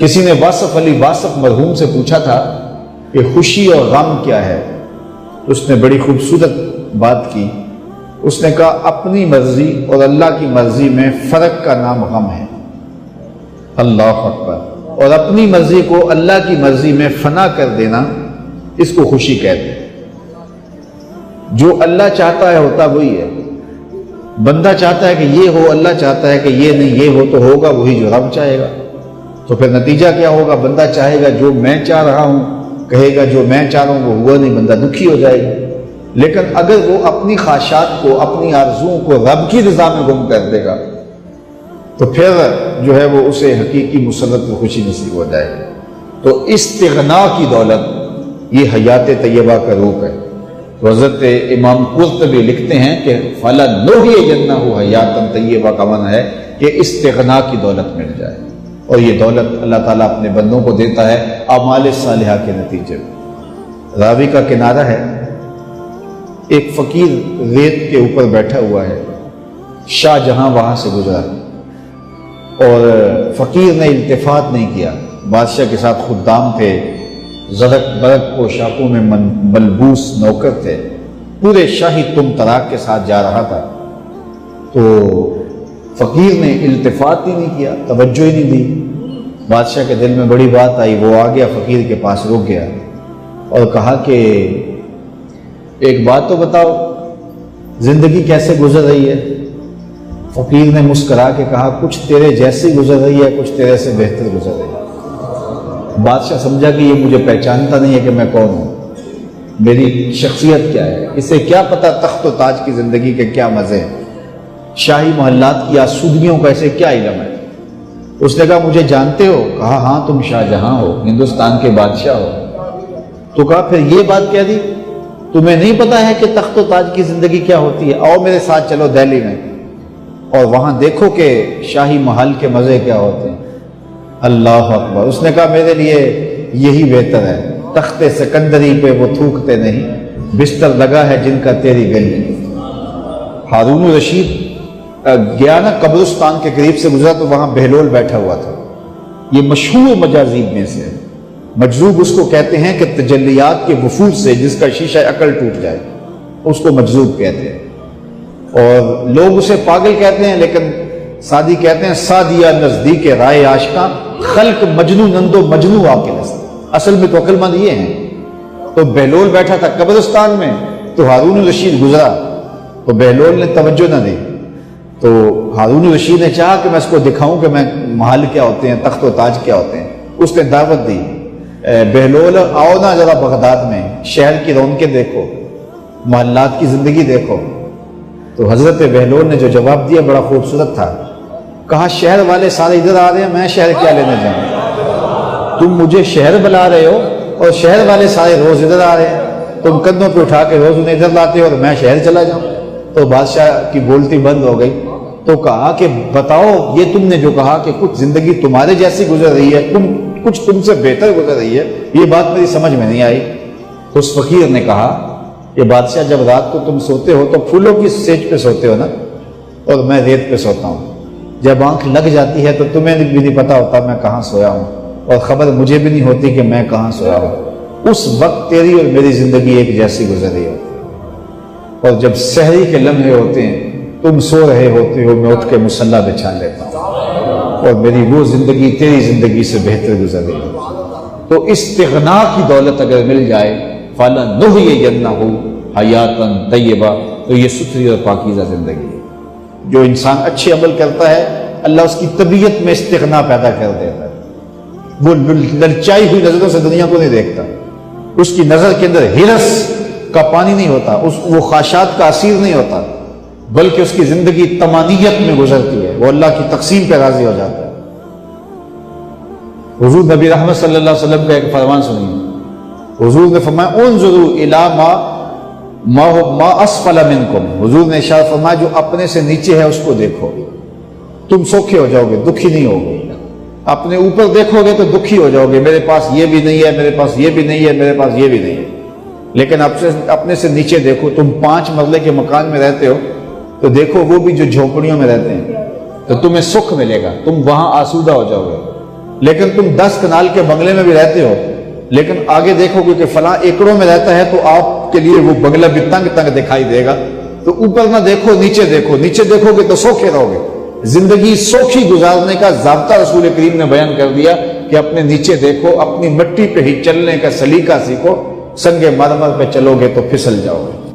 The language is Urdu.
کسی نے واصف علی واصف مرحوم سے پوچھا تھا کہ خوشی اور غم کیا ہے؟ اس نے بڑی خوبصورت بات کی. اس نے کہا اپنی مرضی اور اللہ کی مرضی میں فرق کا نام غم ہے. اللہ اکبر. اور اپنی مرضی کو اللہ کی مرضی میں فنا کر دینا، اس کو خوشی کہتے ہیں. جو اللہ چاہتا ہے ہوتا وہی ہے. بندہ چاہتا ہے کہ یہ ہو، اللہ چاہتا ہے کہ یہ نہیں، یہ ہو تو ہوگا وہی جو رب چاہے گا. تو پھر نتیجہ کیا ہوگا؟ بندہ چاہے گا جو میں چاہ رہا ہوں، کہے گا جو میں چاہ رہا ہوں وہ ہوا نہیں، بندہ دکھی ہو جائے گا. لیکن اگر وہ اپنی خواہشات کو، اپنی آرزوؤں کو رب کی رضا میں گم کر دے گا تو پھر جو ہے وہ اسے حقیقی مسرت و خوشی نصیب ہو جائے گی. تو استغنا کی دولت یہ حیات طیبہ کا روپ ہے. تو حضرت امام قرطبی لکھتے ہیں کہ فَلَنُحْيِيَنَّهُ حَيَاةً طیبہ کا معنی ہے کہ استغنا کی دولت مل جائے. اور یہ دولت اللہ تعالیٰ اپنے بندوں کو دیتا ہے اعمال صالحہ کے نتیجے میں. راوی کا کنارہ ہے، ایک فقیر ریت کے اوپر بیٹھا ہوا ہے. شاہ جہاں وہاں سے گزرا اور فقیر نے التفات نہیں کیا. بادشاہ کے ساتھ خدام تھے، زرق برق پوشاکوں میں ملبوس نوکر تھے، پورے شاہی تم تراک کے ساتھ جا رہا تھا. تو فقیر نے التفات ہی نہیں کیا، توجہ ہی نہیں دی. بادشاہ کے دل میں بڑی بات آئی. وہ آ گیا فقیر کے پاس، رک گیا اور کہا کہ ایک بات تو بتاؤ، زندگی کیسے گزر رہی ہے؟ فقیر نے مسکرا کے کہا کچھ تیرے جیسی گزر رہی ہے، کچھ تیرے سے بہتر گزر رہی ہے. بادشاہ سمجھا کہ یہ مجھے پہچانتا نہیں ہے کہ میں کون ہوں، میری شخصیت کیا ہے. اسے کیا پتہ تخت و تاج کی زندگی کے کیا مزے ہیں، شاہی محلات کی آسودگیوں کا اسے کیا علم ہے. اس نے کہا مجھے جانتے ہو؟ کہا ہاں تم شاہ جہاں ہو، ہندوستان کے بادشاہ ہو. تو کہا پھر یہ بات کہہ دی، تمہیں نہیں پتا ہے کہ تخت و تاج کی زندگی کیا ہوتی ہے؟ آؤ میرے ساتھ چلو دہلی میں اور وہاں دیکھو کہ شاہی محل کے مزے کیا ہوتے ہیں. اللہ اکبر. اس نے کہا میرے لیے یہی بہتر ہے، تخت سکندری پہ وہ تھوکتے نہیں، بستر لگا ہے جن کا تیری گلی. ہارون الرشید گیا نا قبرستان کے قریب سے گزرا تو وہاں بہلول بیٹھا ہوا تھا. یہ مشہور مجاذیب میں سے ہے. مجذوب اس کو کہتے ہیں کہ تجلیات کے وفور سے جس کا شیشہ عقل ٹوٹ جائے اس کو مجذوب کہتے ہیں. اور لوگ اسے پاگل کہتے ہیں، لیکن سادی کہتے ہیں سادیہ نزدیک رائے عاشقاں، خلق مجنو نندو مجنو عاقل است. اصل میں تو عقل مند یہ ہیں. تو بہلول بیٹھا تھا قبرستان میں، تو ہارون الرشید گزرا تو بہلول نے توجہ نہ دی. تو ہارون الرشید نے چاہا کہ میں اس کو دکھاؤں کہ میں محل کیا ہوتے ہیں، تخت و تاج کیا ہوتے ہیں. اس نے دعوت دی، بہلول آؤ نا ذرا بغداد میں، شہر کی رونقیں دیکھو، محلات کی زندگی دیکھو. تو حضرت بہلول نے جو جواب دیا بڑا خوبصورت تھا. کہا شہر والے سارے ادھر آ رہے ہیں، میں شہر کیا لینے جاؤں؟ تم مجھے شہر بلا رہے ہو اور شہر والے سارے روز ادھر آ رہے ہیں، تم کندھوں پہ اٹھا کے روز انہیں ادھر لاتے ہو اور میں شہر چلا جاؤں. تو بادشاہ کی بولتی بند ہو گئی. تو کہا کہ بتاؤ یہ تم نے جو کہا کہ کچھ زندگی تمہارے جیسی گزر رہی ہے، کچھ تم سے بہتر گزر رہی ہے، یہ بات میری سمجھ میں نہیں آئی. تو اس فقیر نے کہا کہ بادشاہ جب رات کو تم سوتے ہو تو پھولوں کی سیج پہ سوتے ہو نا، اور میں ریت پہ سوتا ہوں. جب آنکھ لگ جاتی ہے تو تمہیں بھی نہیں پتا ہوتا میں کہاں سویا ہوں، اور خبر مجھے بھی نہیں ہوتی کہ میں کہاں سویا ہوں. اس وقت تیری اور میری زندگی ایک جیسی گزر رہی ہے. اور جب سحری کے لمحے ہوتے ہیں، تم سو رہے ہوتے ہو، میں اٹھ کے مصلی بچھا لیتا ہوں اور میری وہ زندگی تیری زندگی سے بہتر گزر رہی ہے. تو استغنا کی دولت اگر مل جائے فَلَنُحْيِيَنَّهُ حَيَاةً طَيِّبَةً، تو یہ ستھری اور پاکیزہ زندگی ہے. جو انسان اچھے عمل کرتا ہے اللہ اس کی طبیعت میں استغنا پیدا کر دیتا ہے. وہ للچائی ہوئی نظروں سے دنیا کو نہیں دیکھتا، اس کی نظر کے اندر ہرس کا پانی نہیں ہوتا، وہ خواہشات کا اسیر نہیں ہوتا، بلکہ اس کی زندگی طمانیت میں گزرتی ہے، وہ اللہ کی تقسیم پہ راضی ہو جاتا ہے. حضور نبی رحمت صلی اللہ علیہ وسلم کا ایک فرمان سنیے. حضور نے فرمایا انظروا الی ما اسفل منکم. حضور نے ارشاد فرمایا جو اپنے سے نیچے ہے اس کو دیکھو، تم سوکھے ہو جاؤ گے، دکھی نہیں ہوگے. اپنے اوپر دیکھو گے تو دکھی ہو جاؤ گے، میرے پاس یہ بھی نہیں ہے، میرے پاس یہ بھی نہیں ہے، میرے پاس یہ بھی نہیں ہے. لیکن اپنے سے نیچے دیکھو، تم 5 مرلے کے مکان میں رہتے ہو تو دیکھو وہ بھی جو جھونپڑیوں میں رہتے ہیں، تو تمہیں سکھ ملے گا، تم وہاں آسودہ ہو جاؤ گے. لیکن تم 10 کنال کے بنگلے میں بھی رہتے ہو، لیکن آگے دیکھو گے کہ فلاں ایکڑوں میں رہتا ہے تو آپ کے لیے وہ بنگلہ بھی تنگ تنگ دکھائی دے گا۔ تو اوپر نہ دیکھو، نیچے دیکھو، نیچے دیکھو گے تو سوکھے رہو گے۔ زندگی سوکھی گزارنے کا ضابطہ رسول کریم نے بیان کر دیا کہ اپنے نیچے دیکھو، اپنی مٹی پہ ہی چلنے کا سلیقہ سیکھو، سنگ مرمر پہ چلو گے تو پھسل جاؤ گے۔